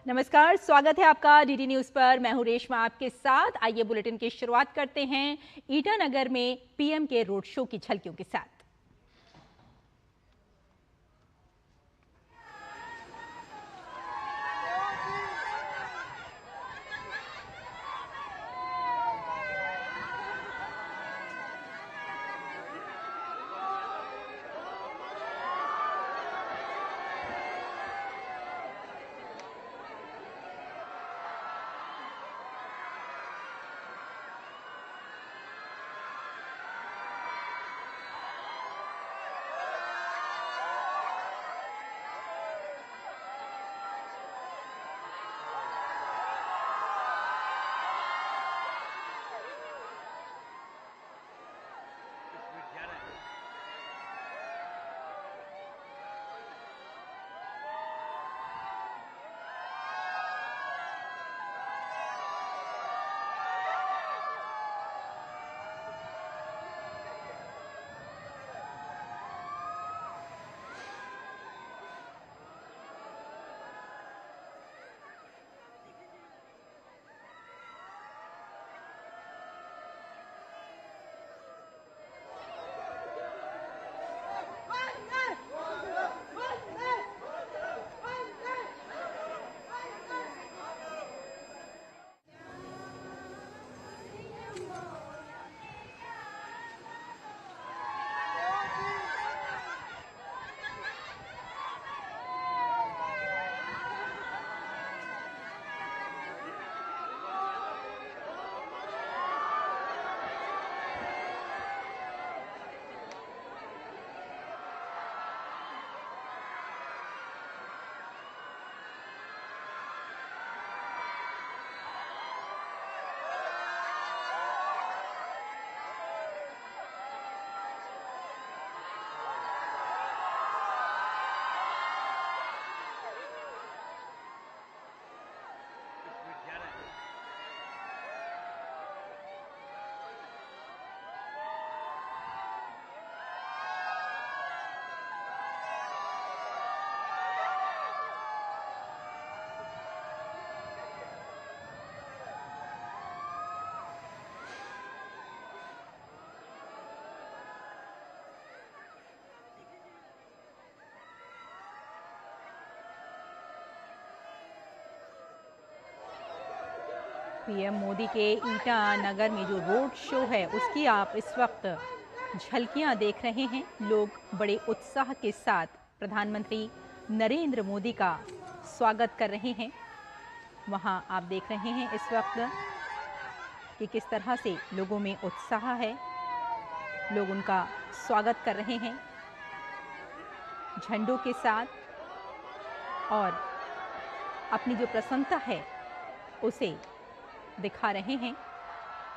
नमस्कार, स्वागत है आपका डीडी न्यूज पर। मैं हूं रेशमा आपके साथ। आइए बुलेटिन की शुरुआत करते हैं ईटानगर में पीएम के रोड शो की झलकियों के साथ। पीएम मोदी के ईटानगर में जो रोड शो है उसकी आप इस वक्त झलकियां देख रहे हैं। लोग बड़े उत्साह के साथ प्रधानमंत्री नरेंद्र मोदी का स्वागत कर रहे हैं। वहां आप देख रहे हैं इस वक्त कि किस तरह से लोगों में उत्साह है। लोग उनका स्वागत कर रहे हैं झंडों के साथ और अपनी जो प्रसन्नता है उसे दिखा रहे हैं।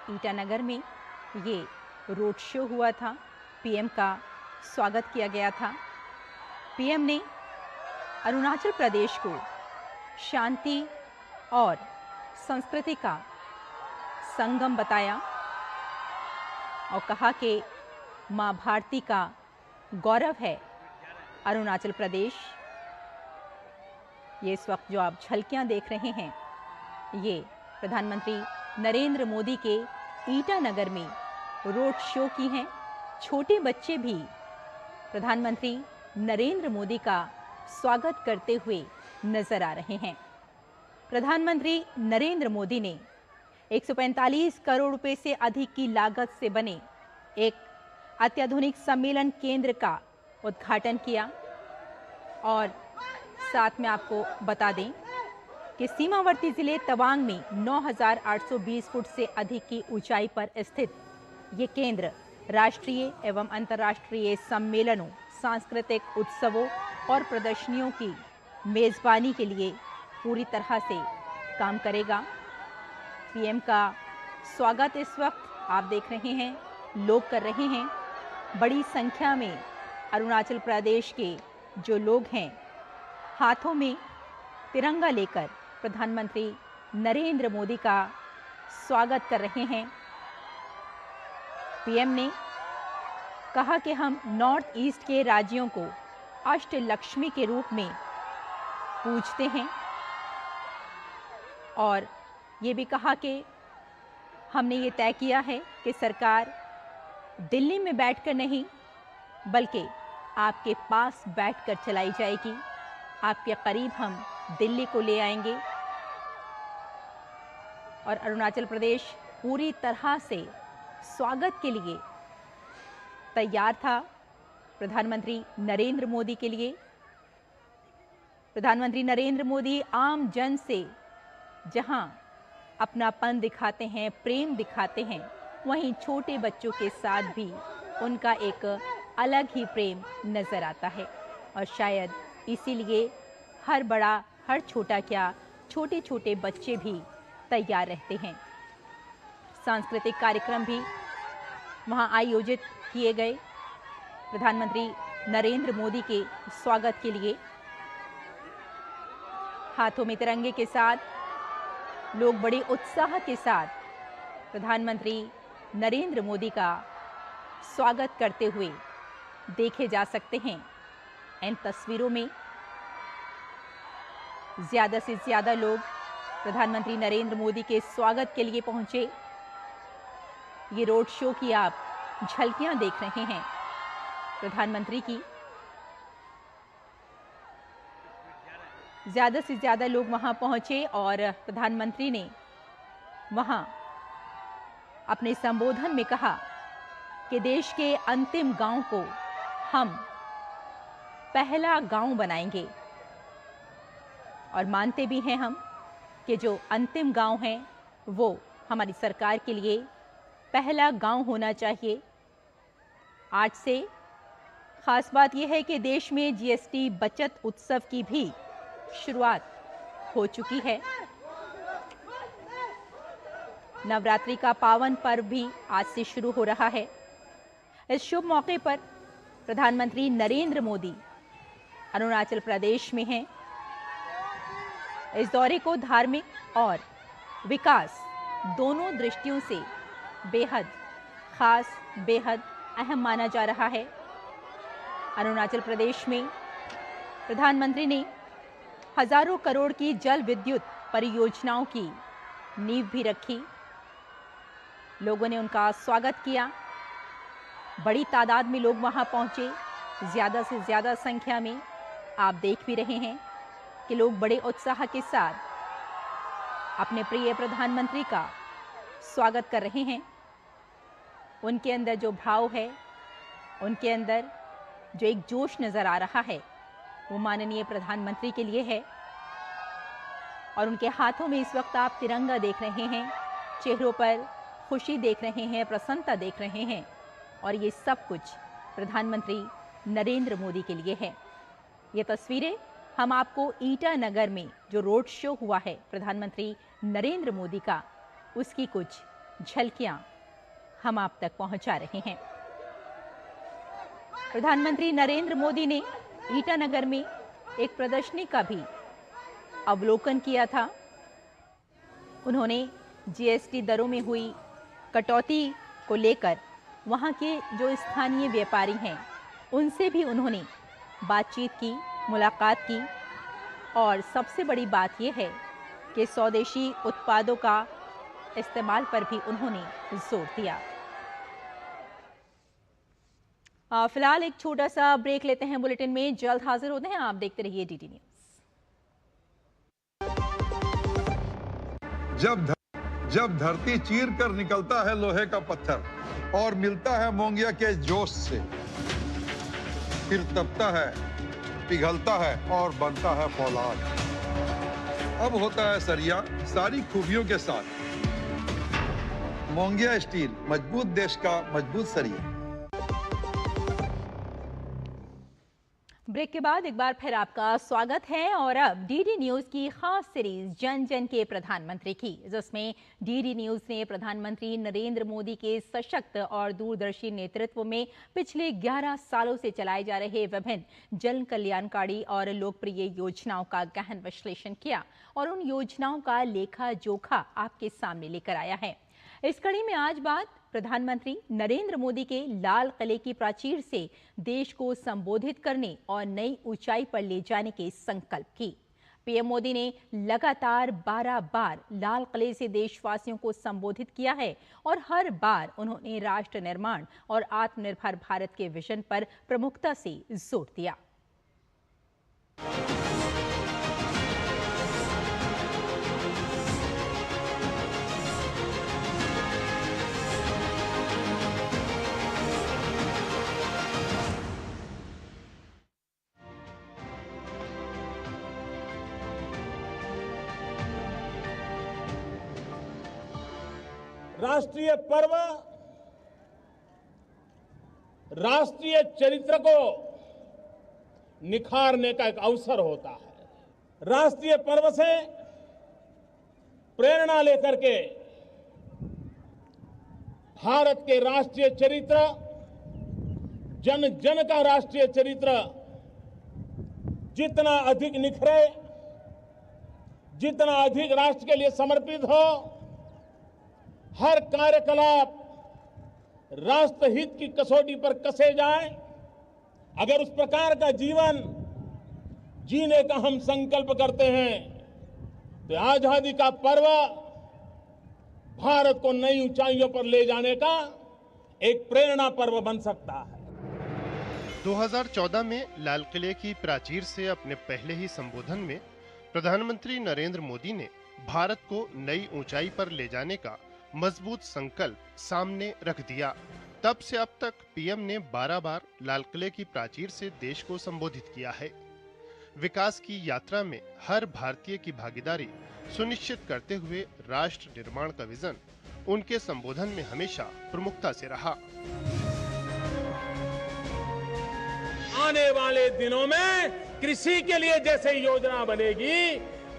ईटानगर में ये रोड शो हुआ था, पीएम का स्वागत किया गया था। पीएम ने अरुणाचल प्रदेश को शांति और संस्कृति का संगम बताया और कहा कि मां भारती का गौरव है अरुणाचल प्रदेश। ये इस वक्त जो आप झलकियां देख रहे हैं ये प्रधानमंत्री नरेंद्र मोदी के ईटानगर में रोड शो की हैं। छोटे बच्चे भी प्रधानमंत्री नरेंद्र मोदी का स्वागत करते हुए नजर आ रहे हैं। प्रधानमंत्री नरेंद्र मोदी ने 145 करोड़ रुपए से अधिक की लागत से बने एक अत्याधुनिक सम्मेलन केंद्र का उद्घाटन किया और साथ में आपको बता दें कि सीमावर्ती जिले तवांग में 9,820 फुट से अधिक की ऊंचाई पर स्थित ये केंद्र राष्ट्रीय एवं अंतर्राष्ट्रीय सम्मेलनों, सांस्कृतिक उत्सवों और प्रदर्शनियों की मेजबानी के लिए पूरी तरह से काम करेगा। पीएम का स्वागत इस वक्त आप देख रहे हैं लोग कर रहे हैं। बड़ी संख्या में अरुणाचल प्रदेश के जो लोग हैं हाथों में तिरंगा लेकर प्रधानमंत्री नरेंद्र मोदी का स्वागत कर रहे हैं। पीएम ने कहा कि हम नॉर्थ ईस्ट के राज्यों को अष्टलक्ष्मी के रूप में पूजते हैं और ये भी कहा कि हमने ये तय किया है कि सरकार दिल्ली में बैठकर नहीं बल्कि आपके पास बैठकर चलाई जाएगी। आपके करीब हम दिल्ली को ले आएंगे। और अरुणाचल प्रदेश पूरी तरह से स्वागत के लिए तैयार था प्रधानमंत्री नरेंद्र मोदी के लिए। प्रधानमंत्री नरेंद्र मोदी आम जन से जहां अपनापन दिखाते हैं, प्रेम दिखाते हैं, वहीं छोटे बच्चों के साथ भी उनका एक अलग ही प्रेम नजर आता है। और शायद इसीलिए हर बड़ा हर छोटा क्या, छोटे छोटे बच्चे भी तैयार रहते हैं। सांस्कृतिक कार्यक्रम भी वहां आयोजित किए गए प्रधानमंत्री नरेंद्र मोदी के स्वागत के लिए। हाथों में तिरंगे के साथ लोग बड़े उत्साह के साथ प्रधानमंत्री नरेंद्र मोदी का स्वागत करते हुए देखे जा सकते हैं। इन तस्वीरों में ज्यादा से ज्यादा लोग प्रधानमंत्री नरेंद्र मोदी के स्वागत के लिए पहुंचे। ये रोड शो की आप झलकियां देख रहे हैं प्रधानमंत्री की। ज्यादा से ज्यादा लोग वहां पहुंचे और प्रधानमंत्री ने वहां अपने संबोधन में कहा कि देश के अंतिम गांव को हम पहला गांव बनाएंगे। और मानते भी हैं हम कि जो अंतिम गांव है वो हमारी सरकार के लिए पहला गांव होना चाहिए। आज से खास बात यह है कि देश में जीएसटी बचत उत्सव की भी शुरुआत हो चुकी है। नवरात्रि का पावन पर्व भी आज से शुरू हो रहा है। इस शुभ मौके पर प्रधानमंत्री नरेंद्र मोदी अरुणाचल प्रदेश में हैं। इस दौरे को धार्मिक और विकास दोनों दृष्टियों से बेहद खास, बेहद अहम माना जा रहा है। अरुणाचल प्रदेश में प्रधानमंत्री ने हजारों करोड़ की जल विद्युत परियोजनाओं की नींव भी रखी। लोगों ने उनका स्वागत किया। बड़ी तादाद में लोग वहां पहुंचे, ज्यादा से ज्यादा संख्या में। आप देख भी रहे हैं कि लोग बड़े उत्साह के साथ अपने प्रिय प्रधानमंत्री का स्वागत कर रहे हैं। उनके अंदर जो भाव है, उनके अंदर जो एक जोश नजर आ रहा है, वो माननीय प्रधानमंत्री के लिए है। और उनके हाथों में इस वक्त आप तिरंगा देख रहे हैं, चेहरों पर खुशी देख रहे हैं, प्रसन्नता देख रहे हैं। और ये सब कुछ प्रधानमंत्री नरेंद्र मोदी के लिए है। ये तस्वीरें हम आपको ईटानगर में जो रोड शो हुआ है प्रधानमंत्री नरेंद्र मोदी का, उसकी कुछ झलकियां हम आप तक पहुंचा रहे हैं। प्रधानमंत्री नरेंद्र मोदी ने ईटानगर में एक प्रदर्शनी का भी अवलोकन किया था। उन्होंने जीएसटी दरों में हुई कटौती को लेकर वहां के जो स्थानीय व्यापारी हैं उनसे भी उन्होंने बातचीत की, मुलाकात की। और सबसे बड़ी बात यह है कि स्वदेशी उत्पादों का इस्तेमाल पर भी उन्होंने जोर दिया। फिलहाल एक छोटा सा ब्रेक लेते हैं, बुलेटिन में जल्द हाजिर होते हैं। आप देखते रहिए डीडी न्यूज। जब धरती चीर कर निकलता है लोहे का पत्थर और मिलता है मोंगिया के जोश से, फिर तपता है, पिघलता है और बनता है फौलाद। अब होता है सरिया सारी खूबियों के साथ। मोंगिया स्टील, मजबूत देश का मजबूत सरिया। ब्रेक के बाद एक बार फिर आपका स्वागत है। और अब डीडी न्यूज की खास सीरीज जन जन के प्रधानमंत्री की, जिसमें डीडी न्यूज ने प्रधानमंत्री नरेंद्र मोदी के सशक्त और दूरदर्शी नेतृत्व में पिछले 11 सालों से चलाए जा रहे विभिन्न जन कल्याणकारी और लोकप्रिय योजनाओं का गहन विश्लेषण किया और उन योजनाओं का लेखा जोखा आपके सामने लेकर आया है। इस कड़ी में आज बात प्रधानमंत्री नरेंद्र मोदी के लाल किले की प्राचीर से देश को संबोधित करने और नई ऊंचाई पर ले जाने के संकल्प की। पीएम मोदी ने लगातार 12 बार लाल किले से देशवासियों को संबोधित किया है और हर बार उन्होंने राष्ट्र निर्माण और आत्मनिर्भर भारत के विजन पर प्रमुखता से जोर दिया। राष्ट्रीय पर्व राष्ट्रीय चरित्र को निखारने का एक अवसर होता है। राष्ट्रीय पर्व से प्रेरणा लेकर के भारत के राष्ट्रीय चरित्र, जन जन का राष्ट्रीय चरित्र जितना अधिक निखरे, जितना अधिक राष्ट्र के लिए समर्पित हो, हर कार्यकलाप राष्ट्रहित की कसौटी पर कसे जाए, अगर उस प्रकार का जीवन जीने का हम संकल्प करते हैं तो आजादी का पर्व भारत को नई ऊंचाइयों पर ले जाने का एक प्रेरणा पर्व बन सकता है। 2014 में लाल किले की प्राचीर से अपने पहले ही संबोधन में प्रधानमंत्री नरेंद्र मोदी ने भारत को नई ऊंचाई पर ले जाने का मजबूत संकल्प सामने रख दिया। तब से अब तक पीएम ने 12 बार लाल किले की प्राचीर से देश को संबोधित किया है। विकास की यात्रा में हर भारतीय की भागीदारी सुनिश्चित करते हुए राष्ट्र निर्माण का विजन उनके संबोधन में हमेशा प्रमुखता से रहा। आने वाले दिनों में कृषि के लिए जैसे योजना बनेगी,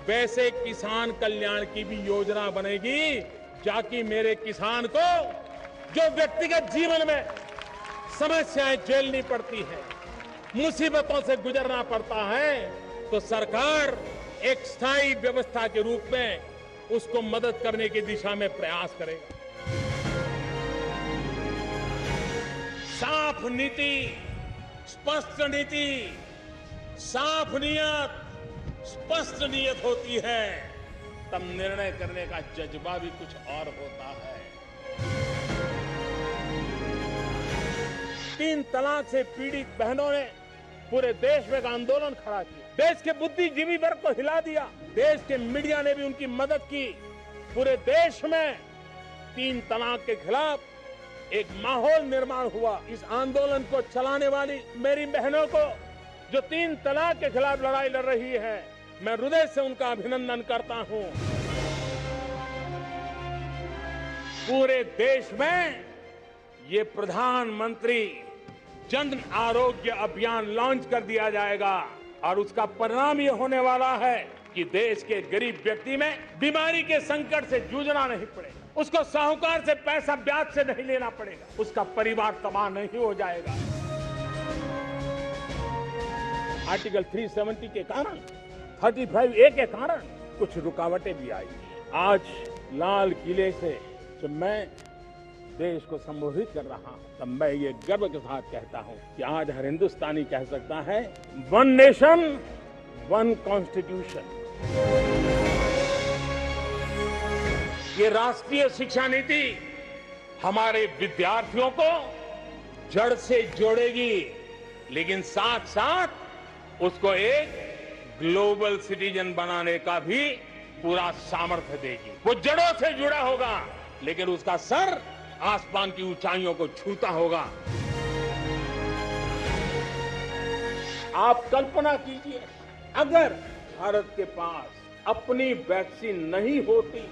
वैसे किसान कल्याण की भी योजना बनेगी, ताकि मेरे किसान को जो व्यक्तिगत जीवन में समस्याएं झेलनी पड़ती है, मुसीबतों से गुजरना पड़ता है, तो सरकार एक स्थायी व्यवस्था के रूप में उसको मदद करने की दिशा में प्रयास करेगा। साफ नीति, स्पष्ट नीति, साफ नियत, स्पष्ट नियत होती है, तब निर्णय करने का जज्बा भी कुछ और होता है। 3 तलाक से पीड़ित बहनों ने पूरे देश में एक आंदोलन खड़ा किया, देश के बुद्धिजीवी वर्ग को हिला दिया, देश के मीडिया ने भी उनकी मदद की। पूरे देश में 3 तलाक के खिलाफ एक माहौल निर्माण हुआ। इस आंदोलन को चलाने वाली मेरी बहनों को जो 3 तलाक के खिलाफ लड़ाई लड़ रही है, मैं हृदय से उनका अभिनंदन करता हूं। पूरे देश में ये प्रधानमंत्री जन आरोग्य अभियान लॉन्च कर दिया जाएगा और उसका परिणाम ये होने वाला है कि देश के गरीब व्यक्ति में बीमारी के संकट से जूझना नहीं पड़ेगा, उसको साहूकार से पैसा ब्याज से नहीं लेना पड़ेगा, उसका परिवार तबाह नहीं हो जाएगा। आर्टिकल 370 के कारण, 35A के कारण कुछ रुकावटें भी आई। आज लाल किले से जब मैं देश को संबोधित कर रहा हूं, तब मैं ये गर्व के साथ कहता हूं कि आज हर हिंदुस्तानी कह सकता है, 1 नेशन 1 कॉन्स्टिट्यूशन। ये राष्ट्रीय शिक्षा नीति हमारे विद्यार्थियों को जड़ से जोड़ेगी, लेकिन साथ साथ उसको एक ग्लोबल सिटीजन बनाने का भी पूरा सामर्थ्य देगी। वो जड़ों से जुड़ा होगा, लेकिन उसका सर आसमान की ऊंचाइयों को छूता होगा। आप कल्पना कीजिए, अगर भारत के पास अपनी वैक्सीन नहीं होती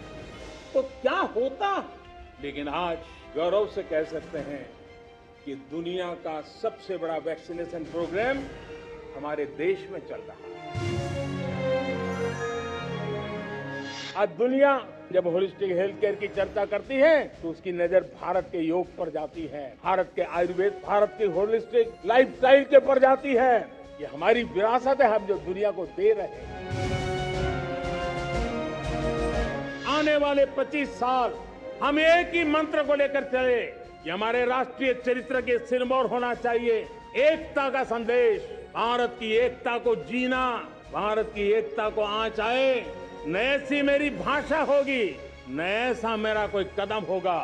तो क्या होता। लेकिन आज गौरव से कह सकते हैं कि दुनिया का सबसे बड़ा वैक्सीनेशन प्रोग्राम हमारे देश में चल रहा है। आज दुनिया जब होलिस्टिक हेल्थ केयर की चर्चा करती है तो उसकी नजर भारत के योग पर जाती है, भारत के आयुर्वेद, भारत के होलिस्टिक लाइफस्टाइल के पर जाती है। ये हमारी विरासत है, हम जो दुनिया को दे रहे हैं। आने वाले 25 साल हम एक ही मंत्र को लेकर चले कि हमारे राष्ट्रीय चरित्र के सिरमौर होना चाहिए एकता का संदेश। भारत की एकता को जीना, भारत की एकता को आंच आए, न ऐसी मेरी भाषा होगी, न ऐसा मेरा कोई कदम होगा।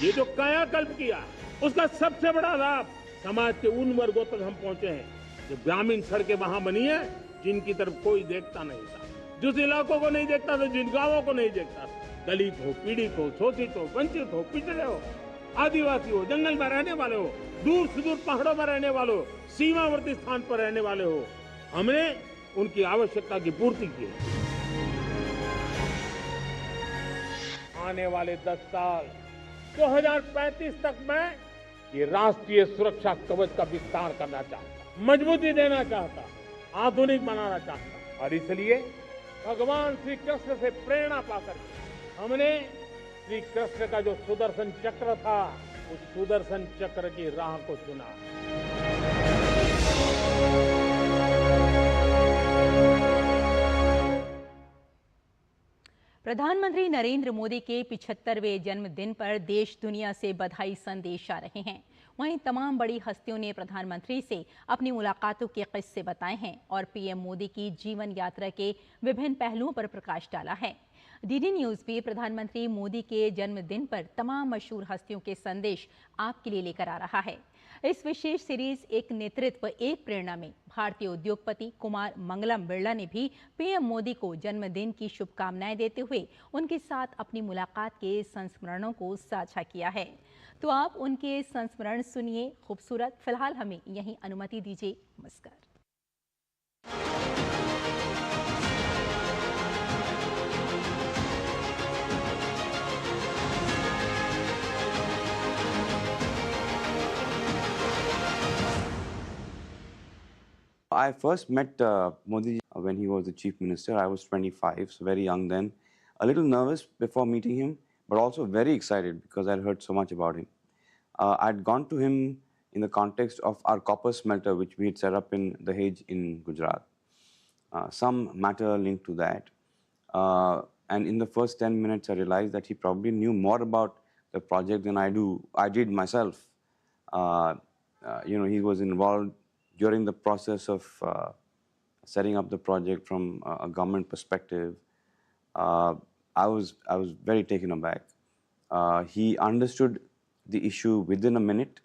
ये जो कायाकल्प किया, उसका सबसे बड़ा लाभ समाज के उन वर्गों तक हम पहुंचे हैं जो ग्रामीण सड़कें वहां बनी है जिनकी तरफ कोई देखता नहीं था, जिस इलाकों को नहीं देखता था, जिन गांवों को नहीं देखता था। दलित हो, पीड़ित हो, शोषित हो, वंचित हो, पिछड़े हो, आदिवासी हो, जंगल में रहने वाले हो, दूर सुदूर पहाड़ों में रहने वाले हो, सीमावर्ती स्थान पर रहने वाले हो, हमने उनकी आवश्यकता की पूर्ति की है। आने वाले 10 साल 2035 तक मैं ये राष्ट्रीय सुरक्षा कवच का विस्तार करना चाहता, मजबूती देना चाहता, आधुनिक बनाना चाहता। और इसलिए भगवान श्री कृष्ण से प्रेरणा पाकर हमने श्री कृष्ण का जो सुदर्शन चक्र था, उस सुदर्शन चक्र की राह को चुना। प्रधानमंत्री नरेंद्र मोदी के 75वें जन्मदिन पर देश दुनिया से बधाई संदेश आ रहे हैं। वहीं तमाम बड़ी हस्तियों ने प्रधानमंत्री से अपनी मुलाकातों के किस्से बताए हैं और पीएम मोदी की जीवन यात्रा के विभिन्न पहलुओं पर प्रकाश डाला है। डीडी न्यूज भी प्रधानमंत्री मोदी के जन्मदिन पर तमाम मशहूर हस्तियों के संदेश आपके लिए लेकर आ रहा है। इस विशेष सीरीज एक नेतृत्व एक प्रेरणा में भारतीय उद्योगपति कुमार मंगलम बिरला ने भी पीएम मोदी को जन्मदिन की शुभकामनाएं देते हुए उनके साथ अपनी मुलाकात के संस्मरणों को साझा किया है। तो आप उनके संस्मरण सुनिए। खूबसूरत। फिलहाल हमें यहीं अनुमति दीजिए। नमस्कार। I first met Modi when he was the chief minister. I was 25, so very young then. A little nervous before meeting him, but also very excited because I'd heard so much about him. I'd gone to him in the context of our copper smelter, which we had set up in Dahej in Gujarat. Some matter linked to that. And in the first 10 minutes, I realized that he probably knew more about the project than I did myself. He was involved during the process of setting up the project from a government perspective. I was very taken aback. He understood the issue within a minute.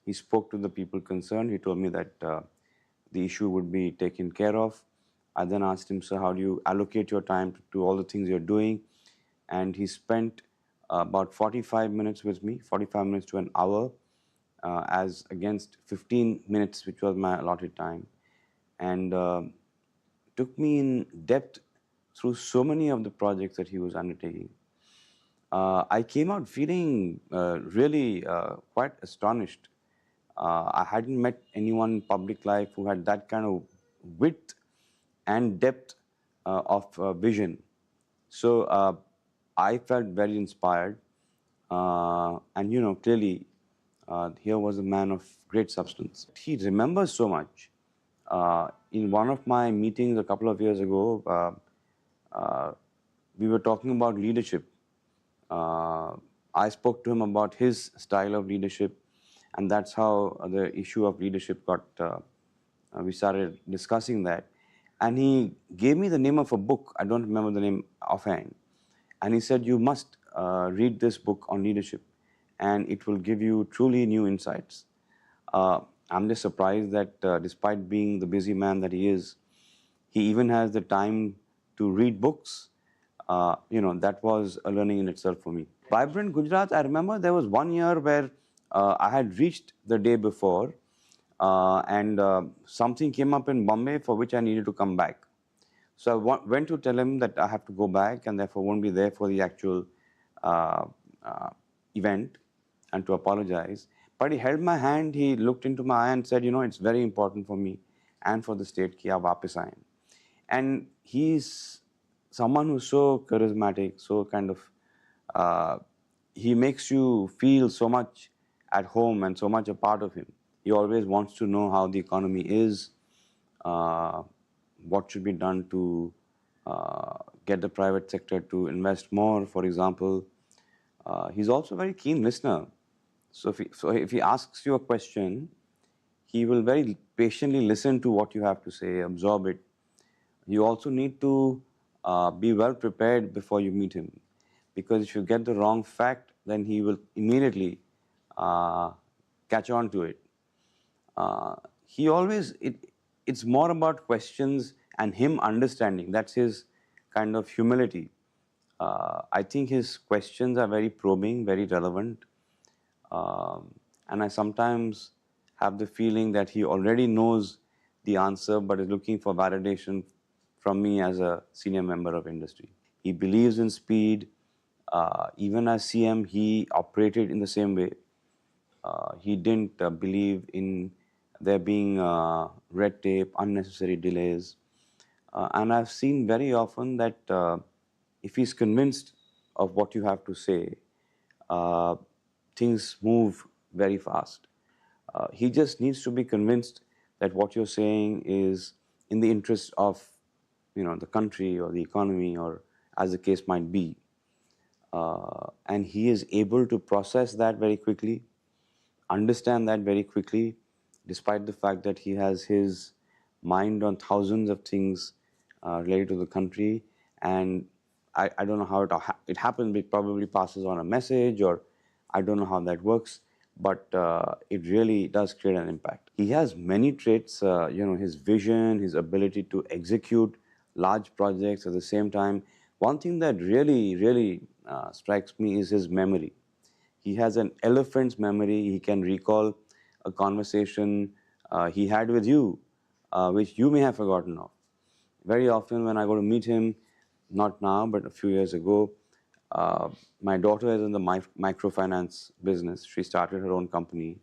He spoke to the people concerned. He told me that the issue would be taken care of. I then asked him, "Sir, how do you allocate your time to all the things you're doing?" And he spent about 45 minutes with me, 45 minutes to an hour, as against 15 minutes, which was my allotted time, and took me in depth through so many of the projects that he was undertaking. I came out feeling really quite astonished. I hadn't met anyone in public life who had that kind of width and depth of vision. So I felt very inspired, and clearly here was a man of great substance. He remembers so much. In one of my meetings a couple of years ago, we were talking about leadership. I spoke to him about his style of leadership, and that's how the issue of leadership got, we started discussing that. And he gave me the name of a book. I don't remember the name offhand. And he said, "You must read this book on leadership, and it will give you truly new insights." I'm just surprised that despite being the busy man that he is, he even has the time to read books. That was a learning in itself for me. Vibrant Gujarat, I remember there was one year where I had reached the day before, and something came up in Bombay for which I needed to come back. So I went to tell him that I have to go back and therefore won't be there for the actual event, and to apologize. But he held my hand, he looked into my eye and said, "It's very important for me and for the state ki aap वापस आएं." And he's someone who's so charismatic, so kind of, he makes you feel so much at home and so much a part of him. He always wants to know how the economy is, what should be done to get the private sector to invest more, for example. He's also a very keen listener. So if he asks you a question, he will very patiently listen to what you have to say, absorb it. You also need to be well prepared before you meet him, because if you get the wrong fact, then he will immediately uh, catch on to it. He always, it's more about questions and him understanding. That's his kind of humility. I think his questions are very probing, very relevant. And I sometimes have the feeling that he already knows the answer but is looking for validation from me as a senior member of industry. He believes in speed. Even as CM, he operated in the same way. He didn't believe in there being red tape, unnecessary delays. And I've seen very often that if he's convinced of what you have to say, uh, things move very fast. He just needs to be convinced that what you're saying is in the interest of, the country or the economy, or as the case might be. And he is able to process that very quickly, understand that very quickly, despite the fact that he has his mind on thousands of things related to the country. And I don't know how it happens. It probably passes on a message, or I don't know how that works, but it really does create an impact. He has many traits, his vision, his ability to execute large projects at the same time. One thing that really, really strikes me is his memory. He has an elephant's memory. He can recall a conversation he had with you, which you may have forgotten of. Very often when I go to meet him, not now, but a few years ago, my daughter is in the microfinance business. She started her own company.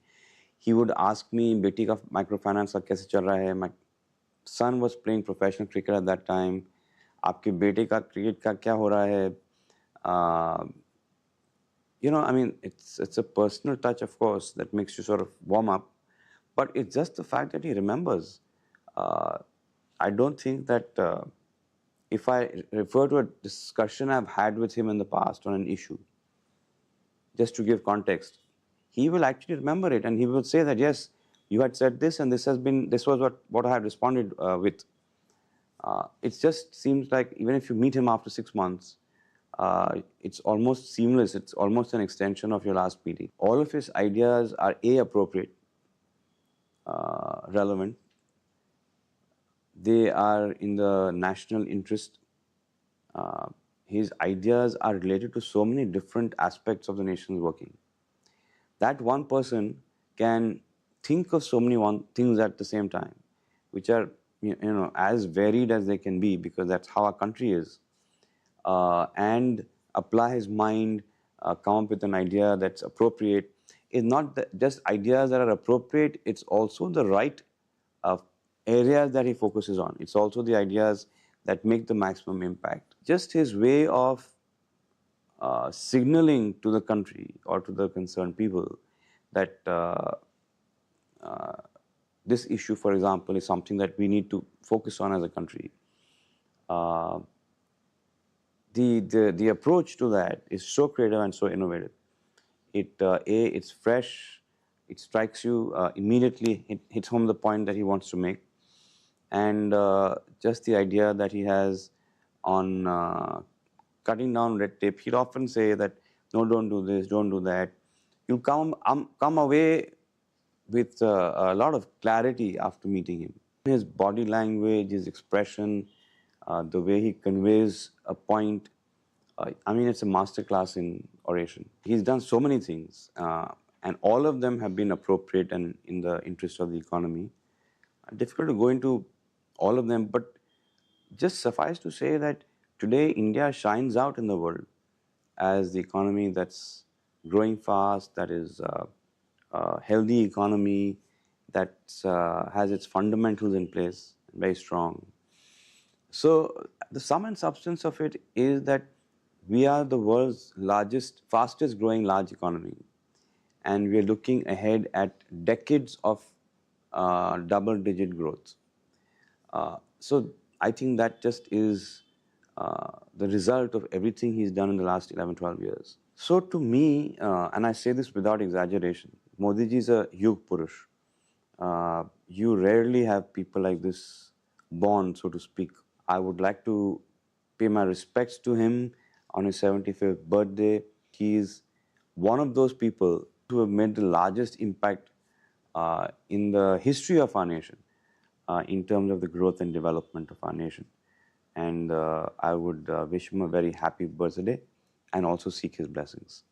He would ask me, "Beti ka microfinance ka kaise chal raha hai?" My son was playing professional cricket at that time. "Aapke bete ka cricket ka kya ho raha hai?" Uh, I mean, it's a personal touch, of course, that makes you sort of warm up. But it's just the fact that he remembers. I don't think that if I refer to a discussion I've had with him in the past on an issue, just to give context, he will actually remember it, and he will say that, yes, you had said this, and this was what I had responded with. It just seems like even if you meet him after 6 months, it's almost seamless. It's almost an extension of your last meeting. All of his ideas are appropriate, relevant. They are in the national interest. His ideas are related to so many different aspects of the nation's working. That one person can think of so many things at the same time, which are as varied as they can be, because that's how our country is. And apply his mind, come up with an idea that's appropriate. It's not just ideas that are appropriate, it's also the right areas that he focuses on. It's also the ideas that make the maximum impact. Just his way of signaling to the country or to the concerned people that this issue, for example, is something that we need to focus on as a country. The approach to that is so creative and so innovative. It's fresh, it strikes you immediately, it hits home the point that he wants to make. And just the idea that he has on cutting down red tape. He'd often say that, no, don't do this, don't do that. You'll come away with a lot of clarity after meeting him. His body language, his expression, the way he conveys a point, I mean, it's a masterclass in oration. He's done so many things, and all of them have been appropriate and in the interest of the economy. Difficult to go into all of them, but just suffice to say that today India shines out in the world as the economy that's growing fast, that is a healthy economy, that has its fundamentals in place, very strong. So the sum and substance of it is that we are the world's largest, fastest growing large economy, and we are looking ahead at decades of double-digit growth. So I think that just is the result of everything he's done in the last 11, 12 years. So to me, and I say this without exaggeration, Modi ji is a Yug Purush. You rarely have people like this born, so to speak. I would like to pay my respects to him on his 75th birthday. He is one of those people who have made the largest impact in the history of our nation in terms of the growth and development of our nation. And I would wish him a very happy birthday and also seek his blessings.